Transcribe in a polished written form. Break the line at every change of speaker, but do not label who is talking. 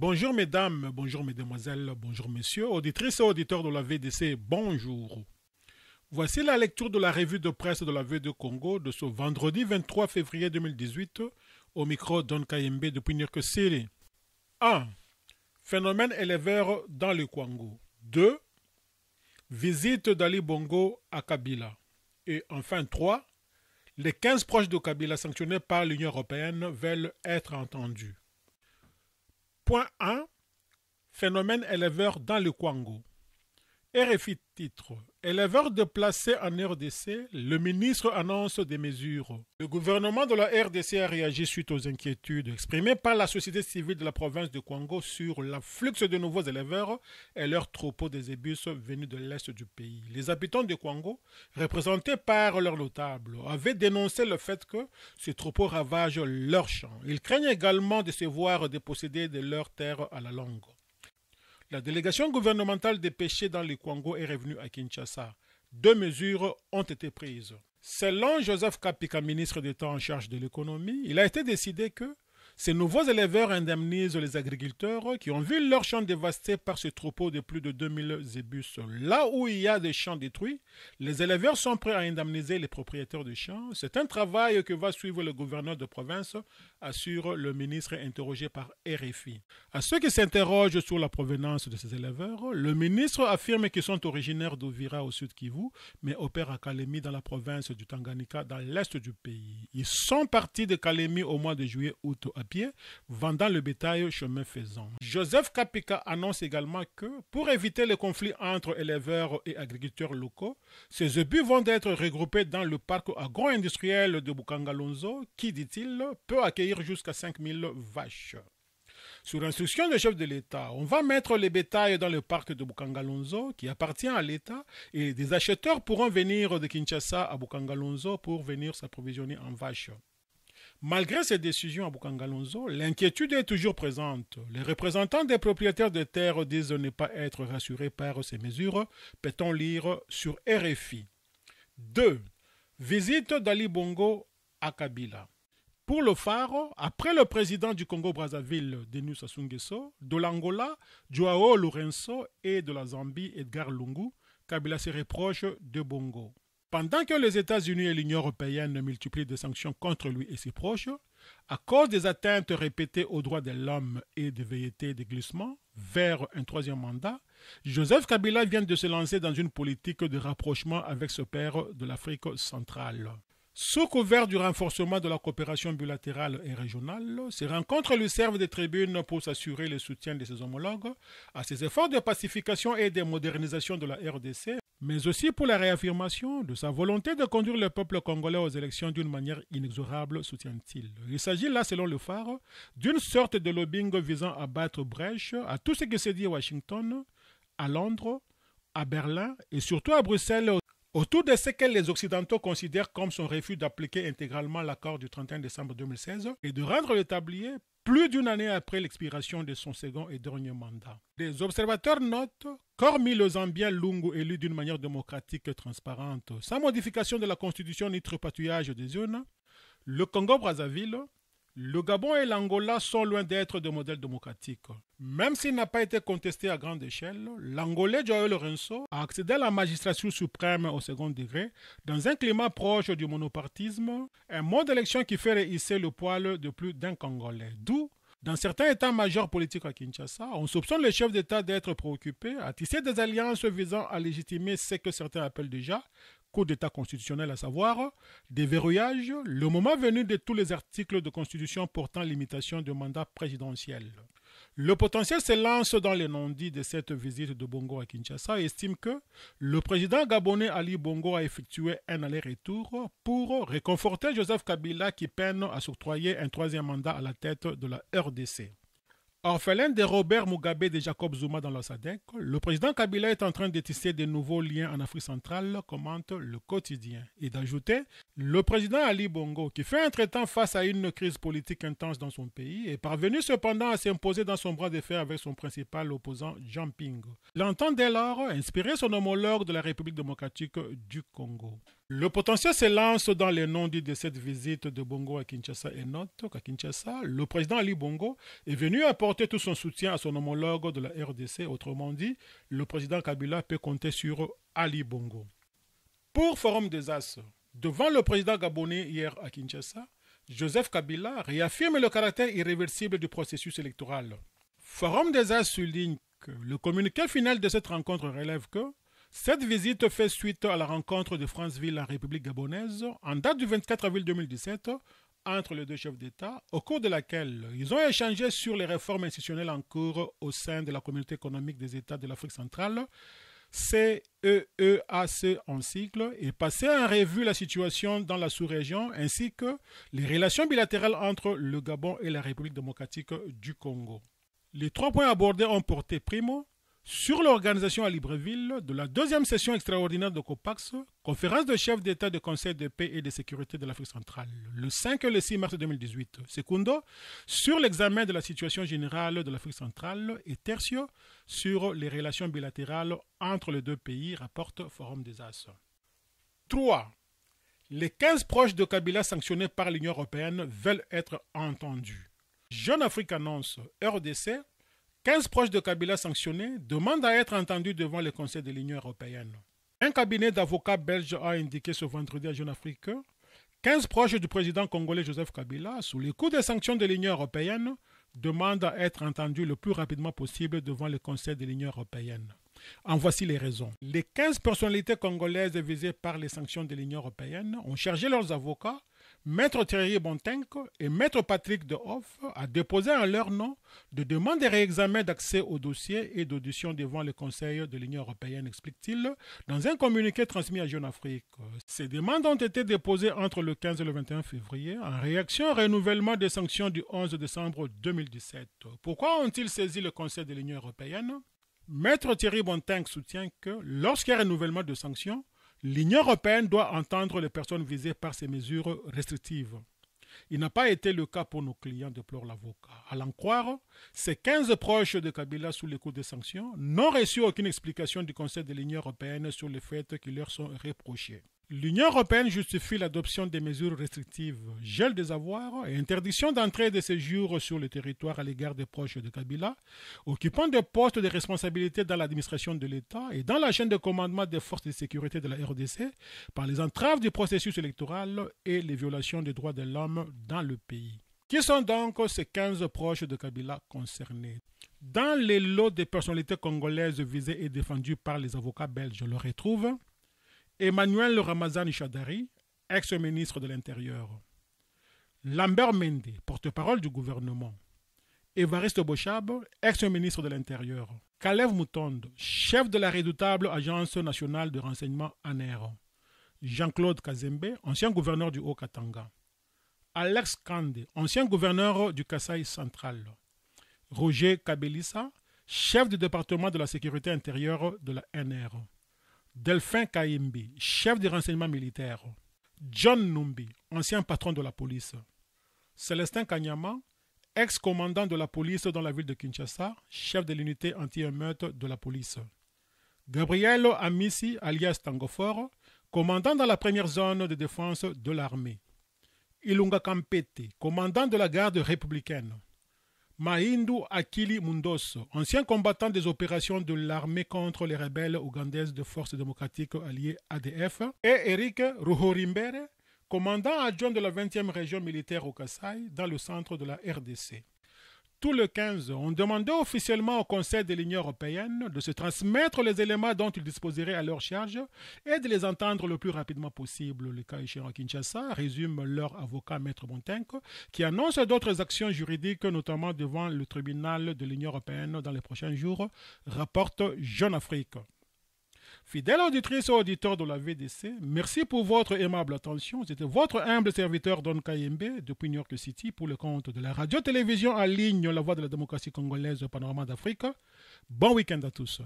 Bonjour mesdames, bonjour mesdemoiselles, bonjour messieurs, auditrices et auditeurs de la VDC, bonjour. Voici la lecture de la revue de presse de la VD Congo de ce vendredi 23 février 2018 au micro Don Kayembe depuis New York City. 1. Phénomène éleveur dans le Congo. 2. Visite d'Ali Bongo à Kabila. Et enfin 3. Les 15 proches de Kabila sanctionnés par l'Union européenne veulent être entendus. Point 1. Phénomène éleveur dans le Congo. RFI titre. Éleveurs déplacés en RDC, le ministre annonce des mesures. Le gouvernement de la RDC a réagi suite aux inquiétudes exprimées par la société civile de la province de Congo sur l'afflux de nouveaux éleveurs et leurs troupeaux des zébus venus de l'est du pays. Les habitants de Congo, représentés par leurs notables, avaient dénoncé le fait que ces troupeaux ravagent leurs champs. Ils craignent également de se voir dépossédés de leurs terres à la longue. La délégation gouvernementale des pêchés dans le Congo est revenue à Kinshasa. 2 mesures ont été prises. Selon Joseph Kapika, ministre d'État en charge de l'économie, il a été décidé que ces nouveaux éleveurs indemnisent les agriculteurs qui ont vu leurs champs dévastés par ce troupeau de plus de 2000 zébus. Là où il y a des champs détruits, les éleveurs sont prêts à indemniser les propriétaires de champs. C'est un travail que va suivre le gouverneur de province, assure le ministre interrogé par RFI. À ceux qui s'interrogent sur la provenance de ces éleveurs, le ministre affirme qu'ils sont originaires d'Uvira au sud Kivu, mais opèrent à Kalemi dans la province du Tanganyika, dans l'est du pays. Ils sont partis de Kalemi au mois de juillet-août à pied, vendant le bétail chemin faisant. Joseph Kapika annonce également que, pour éviter les conflits entre éleveurs et agriculteurs locaux, ces ébus vont être regroupés dans le parc agro-industriel de Bukangalonzo, qui, dit-il, peut accueillir jusqu'à 5000 vaches. Sur instruction du chef de l'État, on va mettre les bétails dans le parc de Bukangalonzo, qui appartient à l'État, et des acheteurs pourront venir de Kinshasa à Bukangalonzo pour venir s'approvisionner en vaches. Malgré ces décisions à Bukangalonzo, l'inquiétude est toujours présente. Les représentants des propriétaires de terres disent ne pas être rassurés par ces mesures, peut-on lire sur RFI. 2. Visite d'Ali Bongo à Kabila. Pour le phare, après le président du Congo-Brazzaville, Denis Sassou Nguesso, de l'Angola, Joao Lourenço et de la Zambie, Edgar Lungu, Kabila se reproche de Bongo. Pendant que les États-Unis et l'Union européenne multiplient des sanctions contre lui et ses proches, à cause des atteintes répétées aux droits de l'homme et des velléités de glissement vers un 3e mandat, Joseph Kabila vient de se lancer dans une politique de rapprochement avec ce père de l'Afrique centrale. Sous couvert du renforcement de la coopération bilatérale et régionale, ces rencontres lui servent de tribune pour s'assurer le soutien de ses homologues à ses efforts de pacification et de modernisation de la RDC, mais aussi pour la réaffirmation de sa volonté de conduire le peuple congolais aux élections d'une manière inexorable, soutient-il. Il s'agit là, selon le phare, d'une sorte de lobbying visant à battre brèche à tout ce qui se dit à Washington, à Londres, à Berlin et surtout à Bruxelles, autour de ce que les Occidentaux considèrent comme son refus d'appliquer intégralement l'accord du 31 décembre 2016 et de rendre le tablier plus d'1 année après l'expiration de son second et dernier mandat. Les observateurs notent qu'hormis le Zambien Lungu élu d'une manière démocratique et transparente, sans modification de la constitution ni tripatouillage des urnes, le Congo-Brazzaville, le Gabon et l'Angola sont loin d'être des modèles démocratiques. Même s'il n'a pas été contesté à grande échelle, l'Angolais Joao Lourenço a accédé à la magistrature suprême au second degré dans un climat proche du monopartisme, un mode d'élection qui fait hisser le poil de plus d'un Congolais. D'où, dans certains états-majors politiques à Kinshasa, on soupçonne les chefs d'État d'être préoccupés à tisser des alliances visant à légitimer ce que certains appellent déjà coup d'État constitutionnel, à savoir déverrouillage, le moment venu de tous les articles de constitution portant limitation du mandat présidentiel. Le potentiel se lance dans les non-dits de cette visite de Bongo à Kinshasa et estime que le président gabonais Ali Bongo a effectué un aller-retour pour réconforter Joseph Kabila qui peine à s'octroyer un 3e mandat à la tête de la RDC. Orphelin de Robert Mugabe et de Jacob Zuma dans la SADC, le président Kabila est en train de tisser de nouveaux liens en Afrique centrale, commente le quotidien. Et d'ajouter, le président Ali Bongo, qui fait entre-temps face à une crise politique intense dans son pays, est parvenu cependant à s'imposer dans son bras de fer avec son principal opposant, Jean Ping. Il entend dès lors inspirer son homologue de la République démocratique du Congo. Le potentiel se lance dans les non-dits de cette visite de Bongo à Kinshasa et note qu'à Kinshasa, le président Ali Bongo est venu apporter apporté tout son soutien à son homologue de la RDC, autrement dit, le président Kabila peut compter sur Ali Bongo. Pour Forum des As, devant le président gabonais hier à Kinshasa, Joseph Kabila réaffirme le caractère irréversible du processus électoral. Forum des As souligne que le communiqué final de cette rencontre relève que cette visite fait suite à la rencontre de Franceville en République gabonaise en date du 24 avril 2017 entre les deux chefs d'État, au cours de laquelle ils ont échangé sur les réformes institutionnelles en cours au sein de la Communauté économique des États de l'Afrique centrale, CEEAC en sigle, et passé en revue la situation dans la sous-région ainsi que les relations bilatérales entre le Gabon et la République démocratique du Congo. Les 3 points abordés ont porté primo sur l'organisation à Libreville de la 2e session extraordinaire de COPAX, conférence de chefs d'État du Conseil de paix et de sécurité de l'Afrique centrale, le 5 et le 6 mars 2018. Secundo, sur l'examen de la situation générale de l'Afrique centrale. Et tertio, sur les relations bilatérales entre les deux pays, rapporte Forum des As. 3. Les 15 proches de Kabila sanctionnés par l'Union européenne veulent être entendus. Jeune Afrique annonce RDC. 15 proches de Kabila sanctionnés demandent à être entendus devant le Conseil de l'Union européenne. Un cabinet d'avocats belges a indiqué ce vendredi à Jeune Afrique que 15 proches du président congolais Joseph Kabila, sous les coups des sanctions de l'Union européenne, demandent à être entendus le plus rapidement possible devant le Conseil de l'Union européenne. En voici les raisons. Les 15 personnalités congolaises visées par les sanctions de l'Union européenne ont chargé leurs avocats, Maître Thierry Bontenk et Maître Patrick Dehoff, à déposer en leur nom de demandes de réexamen d'accès au dossier et d'audition devant le Conseil de l'Union européenne, explique-t-il, dans un communiqué transmis à Jeune Afrique. Ces demandes ont été déposées entre le 15 et le 21 février en réaction au renouvellement des sanctions du 11 décembre 2017. Pourquoi ont-ils saisi le Conseil de l'Union européenne? Maître Thierry Bontenk soutient que lorsqu'il y a renouvellement de sanctions, l'Union européenne doit entendre les personnes visées par ces mesures restrictives. Il n'a pas été le cas pour nos clients, déplore l'avocat. À l'en croire, ces 15 proches de Kabila sous les coups des sanctions n'ont reçu aucune explication du Conseil de l'Union européenne sur les faits qui leur sont reprochés. L'Union européenne justifie l'adoption des mesures restrictives, gel des avoirs et interdiction d'entrée et de séjour sur le territoire à l'égard des proches de Kabila, occupant des postes de responsabilité dans l'administration de l'État et dans la chaîne de commandement des forces de sécurité de la RDC par les entraves du processus électoral et les violations des droits de l'homme dans le pays. Qui sont donc ces 15 proches de Kabila concernés? Dans les lots des personnalités congolaises visées et défendues par les avocats belges, on le retrouve Emmanuel Ramazani Chadari, ex-ministre de l'Intérieur. Lambert Mende, porte-parole du gouvernement. Évariste Bochab, ex-ministre de l'Intérieur. Kalev Moutonde, chef de la redoutable Agence nationale de renseignement ANER. Jean-Claude Kazembe, ancien gouverneur du Haut-Katanga. Alex Kande, ancien gouverneur du Kasaï central. Roger Kabelissa, chef du département de la sécurité intérieure de la NR. Delphin Kayembe, chef du renseignement militaire. John Numbi, ancien patron de la police. Célestin Kanyama, ex-commandant de la police dans la ville de Kinshasa, chef de l'unité anti-émeute de la police. Gabriel Amissi, alias Tangofor, commandant dans la première zone de défense de l'armée. Ilunga Kampete, commandant de la garde républicaine. Mahindu Akili Mundos, ancien combattant des opérations de l'armée contre les rebelles ougandaises de forces démocratiques alliées ADF, et Eric Ruhorimbere, commandant adjoint de la 20e région militaire au Kasaï, dans le centre de la RDC. Tous les 15 ont demandé officiellement au Conseil de l'Union européenne de se transmettre les éléments dont ils disposeraient à leur charge et de les entendre le plus rapidement possible. Le cas échéant à Kinshasa, résume leur avocat Maître Bontenk, qui annonce d'autres actions juridiques, notamment devant le tribunal de l'Union européenne dans les prochains jours, rapporte Jeune Afrique. Fidèles auditrices et auditeurs de la VDC, merci pour votre aimable attention. C'était votre humble serviteur Don Kayembe depuis New York City pour le compte de la radio-télévision en ligne La Voix de la démocratie congolaise au panorama d'Afrique. Bon week-end à tous.